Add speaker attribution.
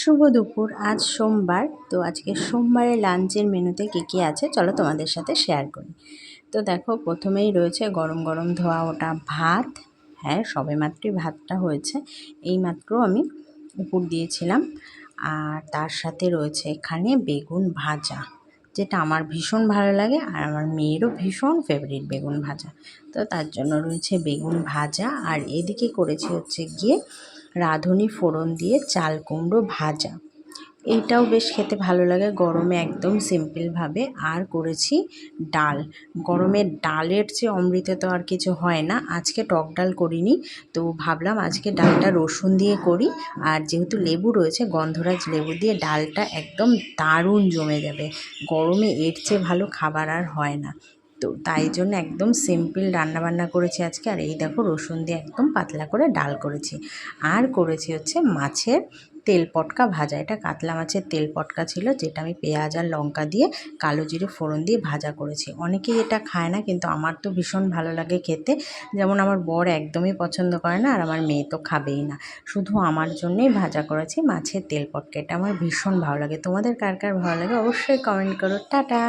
Speaker 1: শুভ দুপুর। আজ সোমবার, তো আজকে সোমবারে লাঞ্চের মেনুতে কী আছে চলো তোমাদের সাথে শেয়ার করি। তো দেখো, প্রথমেই রয়েছে গরম গরম ধোয়া ওটা ভাত। হ্যাঁ, সবেমাত্রই ভাতটা হয়েছে, এইমাত্র আমি উপর দিয়েছিলাম। আর তার সাথে রয়েছে এখানে বেগুন ভাজা, যেটা আমার ভীষণ ভালো লাগে আর আমার মেয়েরও ভীষণ ফেভারিট বেগুন ভাজা। তো তার জন্য রয়েছে বেগুন ভাজা, আর এদিকে করেছি হচ্ছে গিয়ে রাঁধুনি ফোড়ন দিয়ে চাল কুমড়ো ভাজা। এইটাও বেশ খেতে ভালো লাগে গরমে, একদম সিম্পলভাবে। আর করেছি ডাল। গরমের ডালের চেয়ে অমৃত তো আর কিছু হয় না। আজকে টক ডাল করিনি, তো ভাবলাম আজকে ডালটা রসুন দিয়ে করি। আর যেহেতু লেবু রয়েছে, গন্ধরাজ লেবু দিয়ে ডালটা একদম দারুণ জমে যাবে। গরমে এর চেয়ে ভালো খাবার আর হয় না। তো তাই জন্য একদম সিম্পল রান্নাবান্না করেছি আজকে। আর এই দেখো, রসুন দিয়ে একদম পাতলা করে ডাল করেছি। আর করেছি হচ্ছে মাছের তেল পটকা ভাজা। এটা কাতলা মাছের তেল পটকা ছিল, যেটা আমি পেঁয়াজ আর লঙ্কা দিয়ে কালো জিরে ফোড়ন দিয়ে ভাজা করেছি। অনেকেই এটা খায় না, কিন্তু আমার তো ভীষণ ভালো লাগে খেতে। যেমন আমার বর একদমই পছন্দ করে না, আর আমার মেয়ে তো খাবেই না। শুধু আমার জন্যেই ভাজা করেছি মাছের তেল পটকা। এটা আমার ভীষণ ভালো লাগে। তোমাদের কার কার ভালো লাগে অবশ্যই কমেন্ট করো। টাটা।